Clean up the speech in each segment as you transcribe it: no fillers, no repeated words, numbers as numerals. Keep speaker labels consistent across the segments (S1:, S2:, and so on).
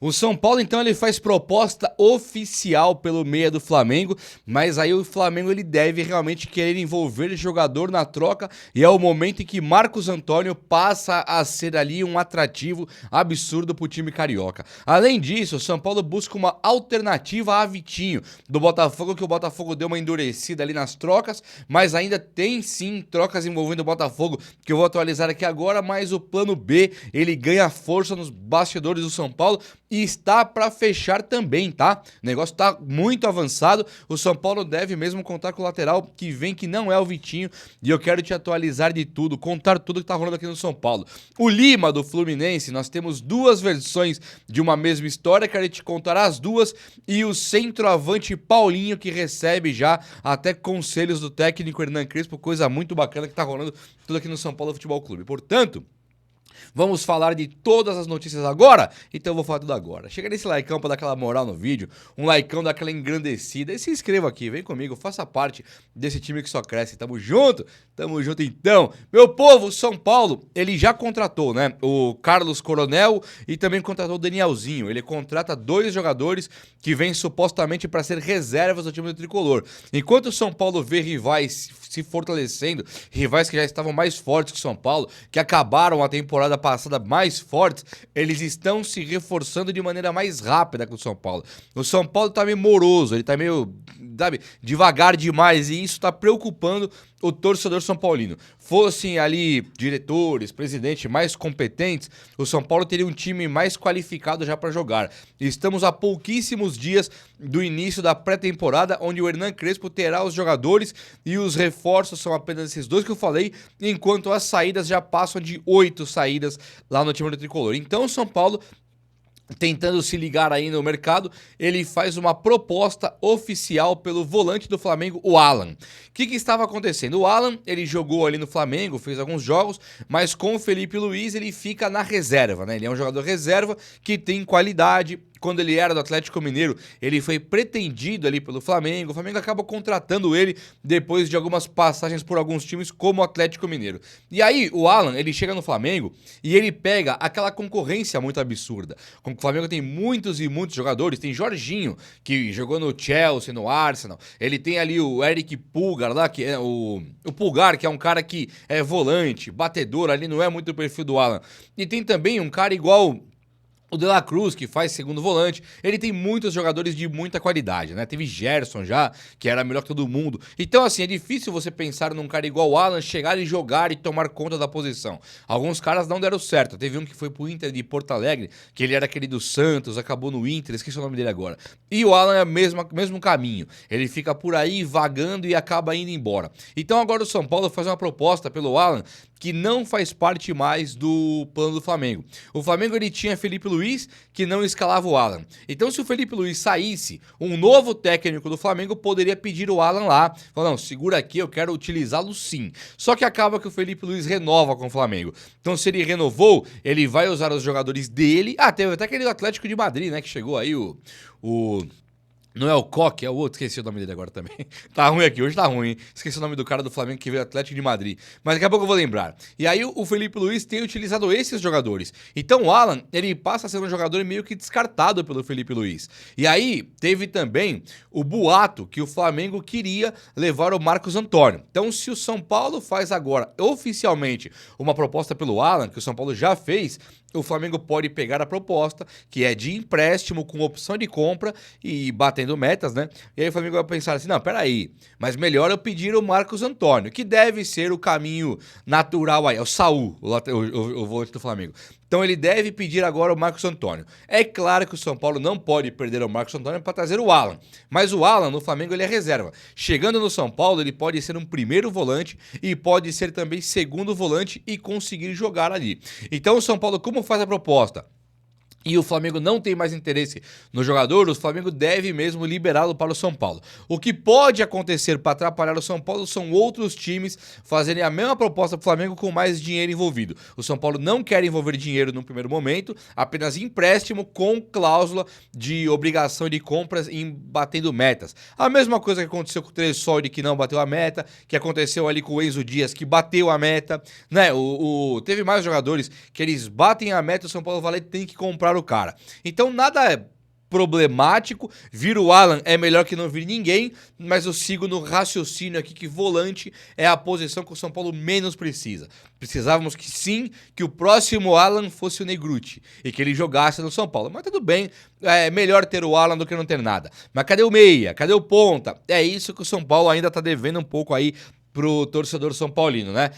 S1: O São Paulo, então, ele faz proposta oficial pelo meia do Flamengo, mas aí o Flamengo ele deve realmente querer envolver jogador na troca e é o momento em que Marcos Antônio passa a ser ali um atrativo absurdo para o time carioca. Além disso, o São Paulo busca uma alternativa a Vitinho do Botafogo, que o Botafogo deu uma endurecida ali nas trocas, mas ainda tem sim trocas envolvendo o Botafogo, que eu vou atualizar aqui agora, mas o plano B, ele ganha força nos bastidores do São Paulo, e está para fechar também, tá? O negócio tá muito avançado. O São Paulo deve mesmo contar com o lateral que vem, que não é o Vitinho. E eu quero te atualizar de tudo, contar tudo que tá rolando aqui no São Paulo. O Lima do Fluminense, nós temos duas versões de uma mesma história. Quero te contar as duas. E o centroavante Paulinho, que recebe já até conselhos do técnico Hernan Crespo. Coisa muito bacana que tá rolando tudo aqui no São Paulo Futebol Clube. Portanto, vamos falar de todas as notícias agora? Então eu vou falar tudo agora. Chega nesse likeão pra dar aquela moral no vídeo, um likeão daquela engrandecida e se inscreva aqui, vem comigo, faça parte desse time que só cresce. Tamo junto então. Meu povo, o São Paulo, ele já contratou, né, o Carlos Coronel e também contratou o Danielzinho. Ele contrata dois jogadores que vêm supostamente para ser reservas do time do Tricolor. Enquanto o São Paulo vê rivais se fortalecendo, rivais que já estavam mais fortes que o São Paulo, que acabaram a temporada passada mais fortes, eles estão se reforçando de maneira mais rápida que o São Paulo. O São Paulo tá meio moroso, ele tá meio, sabe, devagar demais e isso tá preocupando o torcedor são paulino. Fossem ali diretores, presidentes mais competentes, o São Paulo teria um time mais qualificado já para jogar. Estamos a pouquíssimos dias do início da pré-temporada, onde o Hernan Crespo terá os jogadores e os reforços são apenas esses dois que eu falei, enquanto as saídas já passam de 8 saídas lá no time do Tricolor. Então o São Paulo, tentando se ligar aí no mercado, ele faz uma proposta oficial pelo volante do Flamengo, o Alan. O que estava acontecendo? O Alan, ele jogou ali no Flamengo, fez alguns jogos, mas com o Felipe Luiz ele fica na reserva, né? Ele é um jogador reserva que tem qualidade. Quando ele era do Atlético Mineiro, ele foi pretendido ali pelo Flamengo. O Flamengo acaba contratando ele depois de algumas passagens por alguns times como o Atlético Mineiro. E aí, o Alan, ele chega no Flamengo e ele pega aquela concorrência muito absurda. Como o Flamengo tem muitos e muitos jogadores, tem Jorginho, que jogou no Chelsea, no Arsenal. Ele tem ali o Eric Pulgar lá, que é o Pulgar, que é um cara que é volante, batedor ali, não é muito o perfil do Alan. E tem também um cara igual o De La Cruz, que faz segundo volante, ele tem muitos jogadores de muita qualidade, né? Teve Gerson já, que era melhor que todo mundo. Então, assim, é difícil você pensar num cara igual o Alan chegar e jogar e tomar conta da posição. Alguns caras não deram certo. Teve um que foi pro Inter de Porto Alegre, que ele era aquele do Santos, acabou no Inter, esqueci o nome dele agora. E o Alan é o mesmo caminho. Ele fica por aí vagando e acaba indo embora. Então agora o São Paulo faz uma proposta pelo Alan que não faz parte mais do plano do Flamengo. O Flamengo ele tinha Felipe Luiz, que não escalava o Alan. Então se o Felipe Luiz saísse, um novo técnico do Flamengo poderia pedir o Alan lá. Falar, não, segura aqui, eu quero utilizá-lo sim. Só que acaba que o Felipe Luiz renova com o Flamengo. Então se ele renovou, ele vai usar os jogadores dele. Ah, teve até aquele Atlético de Madrid, né, que chegou aí o não é o Coque, é o outro, esqueci o nome dele agora também. Tá ruim aqui, hoje tá ruim, hein? Esqueci o nome do cara do Flamengo que veio Atlético de Madrid. Mas daqui a pouco eu vou lembrar. E aí o Felipe Luiz tem utilizado esses jogadores. Então o Alan, ele passa a ser um jogador meio que descartado pelo Felipe Luiz. E aí teve também o boato que o Flamengo queria levar o Marcos Antônio. Então se o São Paulo faz agora oficialmente uma proposta pelo Alan, que o São Paulo já fez, o Flamengo pode pegar a proposta, que é de empréstimo com opção de compra e batendo metas, né? E aí o Flamengo vai pensar assim, não, peraí, mas melhor eu pedir o Marcos Antônio, que deve ser o caminho natural aí, é o Saul, o volante do Flamengo. Então ele deve pedir agora o Marcos Antônio. É claro que o São Paulo não pode perder o Marcos Antônio para trazer o Alan. Mas o Alan no Flamengo ele é reserva. Chegando no São Paulo ele pode ser um primeiro volante e pode ser também segundo volante e conseguir jogar ali. Então o São Paulo como faz a proposta? E o Flamengo não tem mais interesse no jogador, o Flamengo deve mesmo liberá-lo para o São Paulo. O que pode acontecer para atrapalhar o São Paulo são outros times fazerem a mesma proposta para o Flamengo com mais dinheiro envolvido. O São Paulo não quer envolver dinheiro no primeiro momento, apenas empréstimo com cláusula de obrigação de compras em batendo metas. A mesma coisa que aconteceu com o Tressolde que não bateu a meta, que aconteceu ali com o Enzo Dias que bateu a meta, né? Teve mais jogadores que eles batem a meta, o São Paulo vai lá e tem que comprar titular o cara. Então nada problemático, vir o Alan é melhor que não vir ninguém, mas eu sigo no raciocínio aqui que volante é a posição que o São Paulo menos precisa. Precisávamos que sim, que o próximo Alan fosse o Negrutti e que ele jogasse no São Paulo, mas tudo bem, é melhor ter o Alan do que não ter nada. Mas cadê o meia? Cadê o ponta? É isso que o São Paulo ainda tá devendo um pouco aí pro torcedor são paulino, né?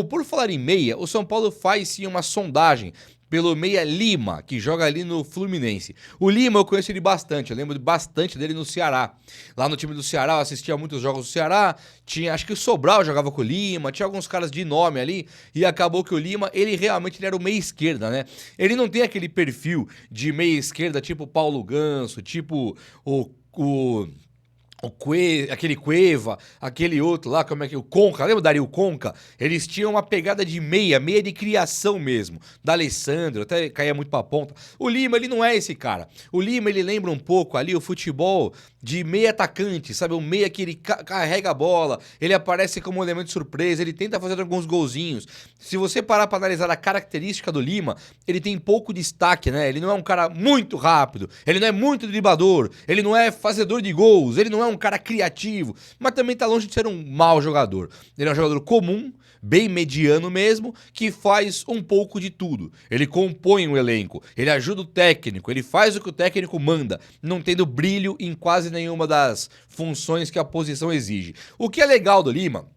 S1: Por falar em meia, o São Paulo faz sim uma sondagem pelo meia Lima, que joga ali no Fluminense. O Lima eu conheço ele bastante, eu lembro bastante dele no Ceará. Lá no time do Ceará, eu assistia muitos jogos do Ceará, acho que o Sobral jogava com o Lima, tinha alguns caras de nome ali, e acabou que o Lima, ele realmente era o meia esquerda, né? Ele não tem aquele perfil de meia esquerda tipo Paulo Ganso, tipo aquele Cueva, aquele outro lá, como é que o Conca, lembra o Dario Conca? Eles tinham uma pegada de meia de criação mesmo, da Alessandro, até caía muito pra ponta. O Lima, ele não é esse cara. O Lima, ele lembra um pouco ali o futebol de meia atacante, sabe? Um meia que ele carrega a bola, ele aparece como um elemento de surpresa, ele tenta fazer alguns golzinhos. Se você parar pra analisar a característica do Lima, ele tem pouco destaque, né? Ele não é um cara muito rápido, ele não é muito driblador, ele não é fazedor de gols, ele não é um cara criativo, mas também tá longe de ser um mau jogador. Ele é um jogador comum, bem mediano mesmo, que faz um pouco de tudo. Ele compõe um elenco, ele ajuda o técnico, ele faz o que o técnico manda, não tendo brilho em quase nenhuma das funções que a posição exige. O que é legal do Lima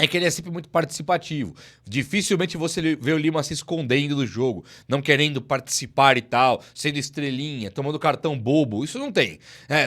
S1: é que ele é sempre muito participativo. Dificilmente você vê o Lima se escondendo do jogo, não querendo participar e tal, sendo estrelinha, tomando cartão bobo. Isso não tem.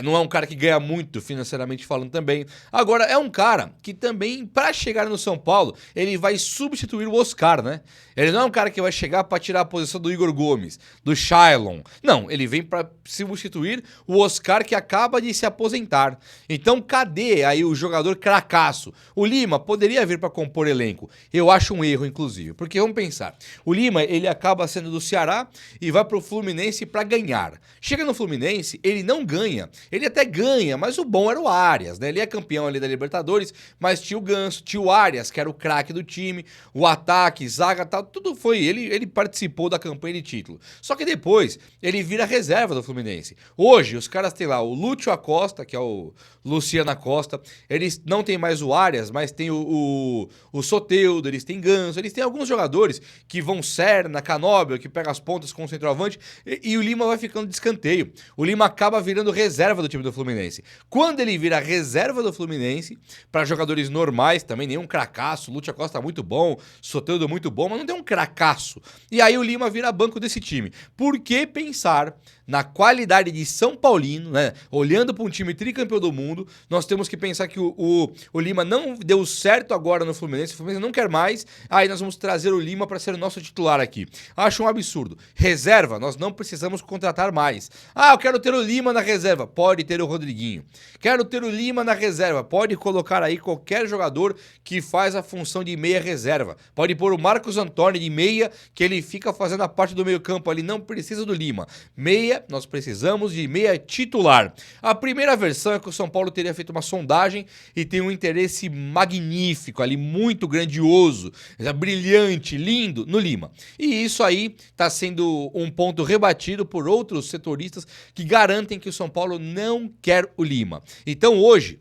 S1: Não é um cara que ganha muito financeiramente falando também. Agora, é um cara que também, pra chegar no São Paulo, ele vai substituir o Oscar, né? Ele não é um cara que vai chegar pra tirar a posição do Igor Gomes, do Shailon. Não, ele vem pra substituir o Oscar que acaba de se aposentar. Então, cadê aí o jogador cracaço? O Lima poderia vir para compor elenco. Eu acho um erro, inclusive, porque vamos pensar, o Lima, ele acaba sendo do Ceará e vai pro Fluminense para ganhar. Chega no Fluminense, ele não ganha, ele até ganha, mas o bom era o Arias, né? Ele é campeão ali da Libertadores, mas tinha o Ganso, tinha o Arias, que era o craque do time, o ataque, zaga, tal, tudo foi, ele participou da campanha de título. Só que depois, ele vira reserva do Fluminense. Hoje, os caras têm lá o Lúcio Acosta, que é o Luciano Acosta, eles não tem mais o Arias, mas tem o Soteldo, eles têm Ganso, eles têm alguns jogadores que vão Serna, Canóbio, que pega as pontas com o centroavante, e o Lima vai ficando de escanteio. O Lima acaba virando reserva do time do Fluminense. Quando ele vira reserva do Fluminense, para jogadores normais também, nenhum cracaço, o Lúcio Acosta muito bom, Soteldo muito bom, mas não tem um cracaço. E aí o Lima vira banco desse time. Por que pensar na qualidade de São Paulino, né? Olhando para um time tricampeão do mundo, nós temos que pensar que o Lima não deu certo agora no Fluminense, o Fluminense não quer mais, aí nós vamos trazer o Lima para ser o nosso titular aqui. Acho um absurdo. Reserva, nós não precisamos contratar mais. Eu quero ter o Lima na reserva, pode ter o Rodriguinho. Quero ter o Lima na reserva, pode colocar aí qualquer jogador que faz a função de meia reserva. Pode pôr o Marcos Antônio de meia, que ele fica fazendo a parte do meio campo ali, não precisa do Lima. Meia, nós precisamos de meia titular. A primeira versão é que o São Paulo teria feito uma sondagem e tem um interesse magnífico ali, muito grandioso, brilhante, lindo, no Lima. E isso aí está sendo um ponto rebatido por outros setoristas que garantem que o São Paulo não quer o Lima. Então hoje,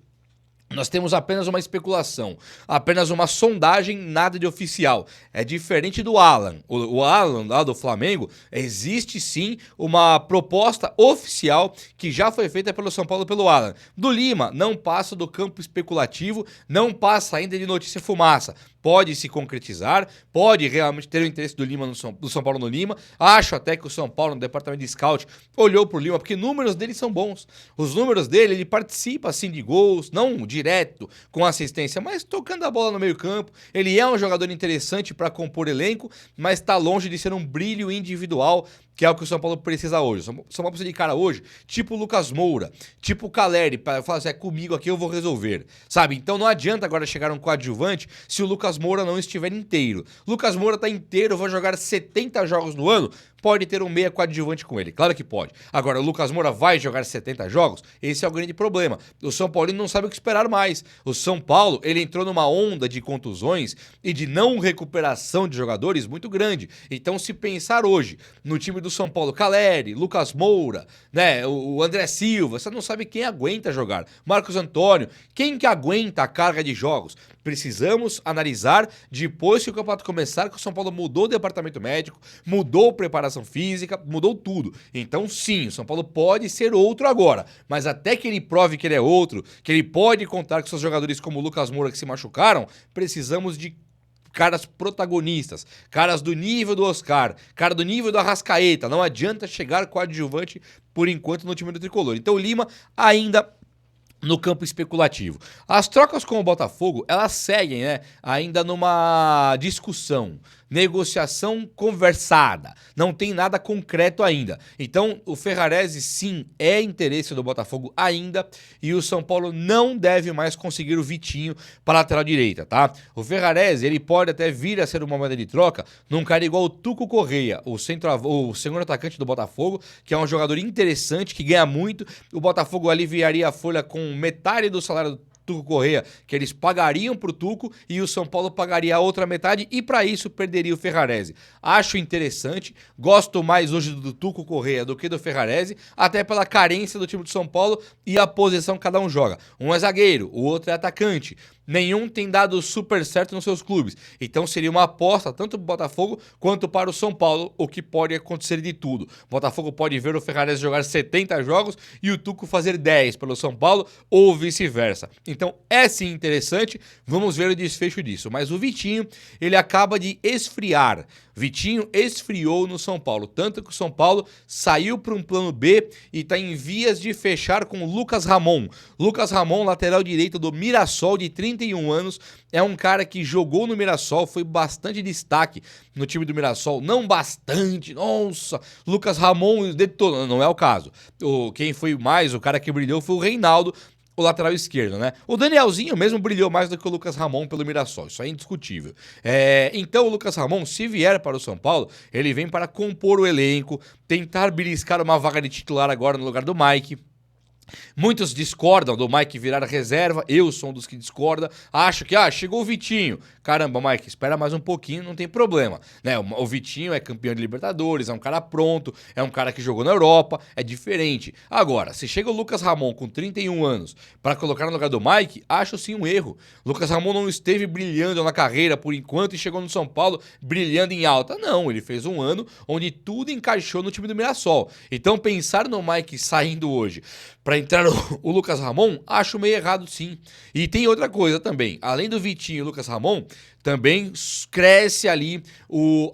S1: nós temos apenas uma especulação, apenas uma sondagem, nada de oficial. É diferente do Alan. O Alan, lá do Flamengo, existe sim uma proposta oficial que já foi feita pelo São Paulo pelo Alan. Do Lima, não passa do campo especulativo, não passa ainda de notícia fumaça. Pode se concretizar, pode realmente ter o interesse do São Paulo no Lima. Acho até que o São Paulo, no departamento de scout, olhou pro Lima, porque números dele são bons. Os números dele, ele participa assim de gols, não direto com assistência, mas tocando a bola no meio campo. Ele é um jogador interessante para compor elenco, mas está longe de ser um brilho individual, que é o que o São Paulo precisa hoje. O São Paulo precisa de cara hoje, tipo o Lucas Moura, tipo o Caleri, para falar assim, comigo aqui eu vou resolver, sabe? Então não adianta agora chegar um coadjuvante se o Lucas Moura não estiver inteiro. Lucas Moura tá inteiro, vai jogar 70 jogos no ano, pode ter um meia coadjuvante com ele. Claro que pode. Agora, o Lucas Moura vai jogar 70 jogos? Esse é o grande problema. O São Paulino não sabe o que esperar mais. O São Paulo, ele entrou numa onda de contusões e de não recuperação de jogadores muito grande. Então, se pensar hoje no time do São Paulo, Caleri, Lucas Moura, né, o André Silva, você não sabe quem aguenta jogar. Marcos Antônio, quem que aguenta a carga de jogos? Precisamos analisar depois que o campeonato começar, que o São Paulo mudou o departamento médico, mudou a preparação física, mudou tudo. Então sim, o São Paulo pode ser outro agora, mas até que ele prove que ele é outro, que ele pode contar com seus jogadores como o Lucas Moura que se machucaram, precisamos de caras protagonistas, caras do nível do Oscar, cara do nível do Arrascaeta. Não adianta chegar coadjuvante por enquanto no time do Tricolor. Então o Lima ainda no campo especulativo. As trocas com o Botafogo, elas seguem, né, ainda numa discussão, negociação conversada. Não tem nada concreto ainda. Então, o Ferrarese, sim, é interesse do Botafogo ainda e o São Paulo não deve mais conseguir o Vitinho para a lateral direita, tá? O Ferrarese, ele pode até vir a ser uma moeda de troca num cara igual o Tuco Correia, o segundo atacante do Botafogo, que é um jogador interessante, que ganha muito. O Botafogo aliviaria a folha com metade do salário do Tuco Correia, que eles pagariam pro Tuco, e o São Paulo pagaria a outra metade, e para isso perderia o Ferrarese. Acho interessante, gosto mais hoje do Tuco Correia do que do Ferrarese, até pela carência do time do São Paulo e a posição que cada um joga. Um é zagueiro, o outro é atacante. Nenhum tem dado super certo nos seus clubes. Então seria uma aposta tanto para o Botafogo quanto para o São Paulo, o que pode acontecer de tudo. O Botafogo pode ver o Ferrarese jogar 70 jogos e o Tuco fazer 10 pelo São Paulo ou vice-versa. Então é sim interessante, vamos ver o desfecho disso. Mas o Vitinho, ele acaba de esfriar. Vitinho esfriou no São Paulo, tanto que o São Paulo saiu para um plano B e está em vias de fechar com o Lucas Ramon. Lucas Ramon, lateral direito do Mirassol, de 31 anos, é um cara que jogou no Mirassol, foi bastante destaque no time do Mirassol, não bastante, nossa, Lucas Ramon detonou, não é o caso. Quem foi mais, o cara que brilhou foi o Reinaldo, o lateral esquerdo, né? O Danielzinho mesmo brilhou mais do que o Lucas Ramon pelo Mirassol, isso é indiscutível. Então o Lucas Ramon, se vier para o São Paulo, ele vem para compor o elenco, tentar beliscar uma vaga de titular agora no lugar do Mike. Muitos discordam do Mike virar reserva, eu sou um dos que discorda, acho que, chegou o Vitinho. Caramba, Mike, espera mais um pouquinho, não tem problema, né? O Vitinho é campeão de Libertadores, é um cara pronto, é um cara que jogou na Europa, é diferente. Agora, se chega o Lucas Ramon com 31 anos para colocar no lugar do Mike, acho sim um erro. Lucas Ramon não esteve brilhando na carreira por enquanto e chegou no São Paulo brilhando em alta. Não, ele fez um ano onde tudo encaixou no time do Mirassol. Então pensar no Mike saindo hoje para entrar o Lucas Ramon, acho meio errado sim. E tem outra coisa também, além do Vitinho e o Lucas Ramon, também cresce ali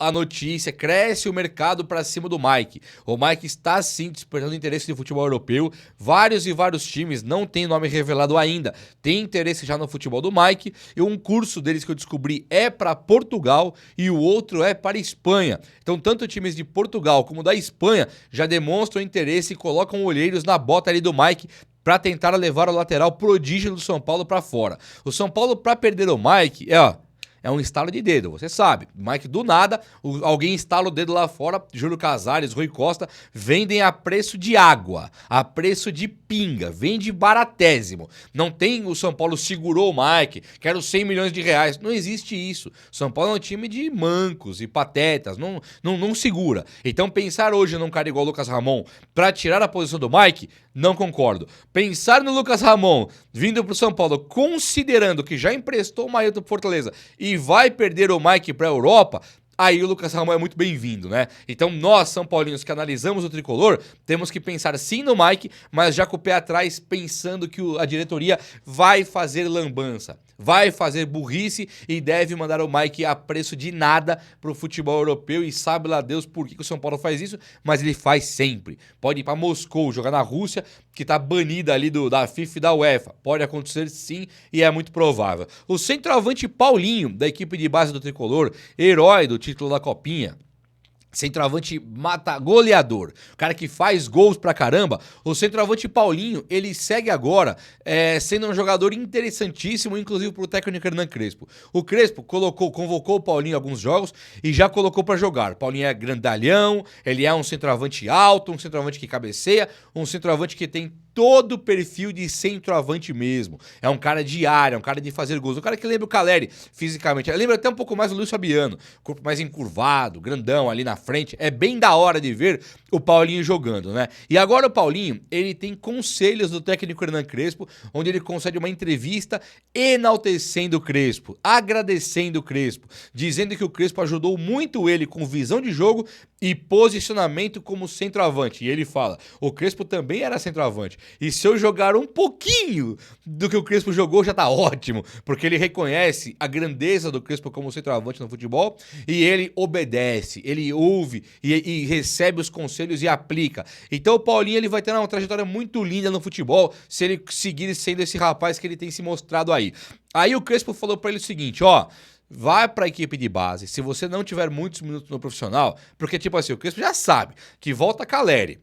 S1: a notícia, cresce o mercado para cima do Mike. O Mike está sim despertando interesse de futebol europeu. Vários e vários times, não tem nome revelado ainda, tem interesse já no futebol do Mike. E um curso deles que eu descobri é para Portugal e o outro é para Espanha. Então tanto times de Portugal como da Espanha já demonstram interesse e colocam olheiros na bota ali do Mike para tentar levar o lateral prodígio do São Paulo para fora. O São Paulo, para perder o Mike, é um estalo de dedo, você sabe. Mike, do nada, alguém estala o dedo lá fora, Júlio Casares, Rui Costa, vendem a preço de água, a preço de pinga, vende baratésimo. Não tem o São Paulo segurou o Mike, quero 100 milhões de reais. Não existe isso. São Paulo é um time de mancos e patetas, não segura. Então pensar hoje num cara igual o Lucas Ramon para tirar a posição do Mike, não concordo. Pensar no Lucas Ramon vindo pro São Paulo, considerando que já emprestou o Mailton pro Fortaleza e vai perder o Mike pra Europa, aí o Lucas Ramon é muito bem-vindo, né? Então nós, São Paulinos, que analisamos o Tricolor, temos que pensar sim no Mike, mas já com o pé atrás, pensando que a diretoria vai fazer lambança, vai fazer burrice e deve mandar o Mike a preço de nada pro futebol europeu e sabe lá Deus por que o São Paulo faz isso, mas ele faz sempre. Pode ir pra Moscou, jogar na Rússia, que tá banida ali da FIFA e da UEFA. Pode acontecer sim e é muito provável. O centroavante Paulinho, da equipe de base do Tricolor, herói do título da Copinha, Centroavante mata goleador, o cara que faz gols pra caramba. O centroavante Paulinho, ele segue agora sendo um jogador interessantíssimo, inclusive pro técnico Hernan Crespo. O Crespo convocou o Paulinho em alguns jogos e já colocou pra jogar. O Paulinho é grandalhão, ele é um centroavante alto, um centroavante que cabeceia, um centroavante que tem todo o perfil de centroavante mesmo. É um cara de área, é um cara de fazer gols. Um cara que lembra o Caleri fisicamente. Lembra até um pouco mais o Luiz Fabiano. Corpo mais encurvado, grandão ali na frente. É bem da hora de ver o Paulinho jogando, né? E agora o Paulinho, ele tem conselhos do técnico Hernan Crespo, onde ele concede uma entrevista enaltecendo o Crespo, agradecendo o Crespo, dizendo que o Crespo ajudou muito ele com visão de jogo e posicionamento como centroavante. E ele fala, o Crespo também era centroavante. E se eu jogar um pouquinho do que o Crespo jogou, já tá ótimo. Porque ele reconhece a grandeza do Crespo como centroavante no futebol e ele obedece, ele ouve e recebe os conselhos e aplica. Então o Paulinho ele vai ter uma trajetória muito linda no futebol se ele seguir sendo esse rapaz que ele tem se mostrado aí. Aí o Crespo falou pra ele o seguinte, ó... Vai para a equipe de base, se você não tiver muitos minutos no profissional, porque tipo assim, o Crespo já sabe que volta Caleri,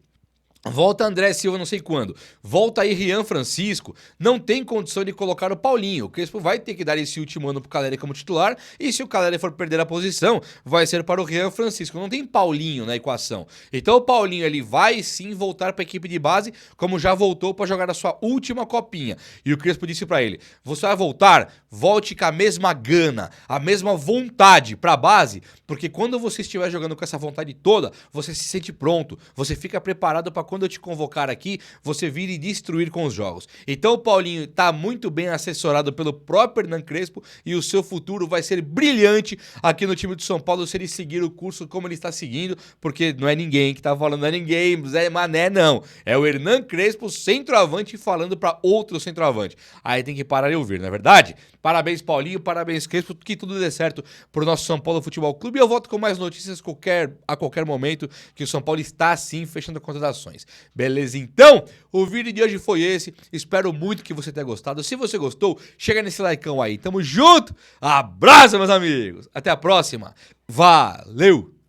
S1: volta André Silva não sei quando, volta aí Rian Francisco, não tem condição de colocar o Paulinho. O Crespo vai ter que dar esse último ano pro Caleri como titular, e se o Caleri for perder a posição, vai ser para o Rian Francisco. Não tem Paulinho na equação. Então o Paulinho ele vai sim voltar para a equipe de base, como já voltou para jogar a sua última copinha. E o Crespo disse para ele, você vai voltar, volte com a mesma gana, a mesma vontade para a base, porque quando você estiver jogando com essa vontade toda, você se sente pronto, você fica preparado para quando eu te convocar aqui, você vir e destruir com os jogos. Então o Paulinho tá muito bem assessorado pelo próprio Hernan Crespo e o seu futuro vai ser brilhante aqui no time do São Paulo se ele seguir o curso como ele está seguindo, porque não é ninguém que tá falando, não é ninguém, Zé Mané não. É o Hernan Crespo, centroavante, falando para outro centroavante. Aí tem que parar e ouvir, não é verdade? Parabéns Paulinho, parabéns Crespo, que tudo dê certo pro nosso São Paulo Futebol Clube. E eu volto com mais notícias a qualquer momento, que o São Paulo está sim fechando contratações. Beleza? Então, o vídeo de hoje foi esse. Espero muito que você tenha gostado. Se você gostou, chega nesse likeão aí. Tamo junto. Abraço, meus amigos. Até a próxima. Valeu!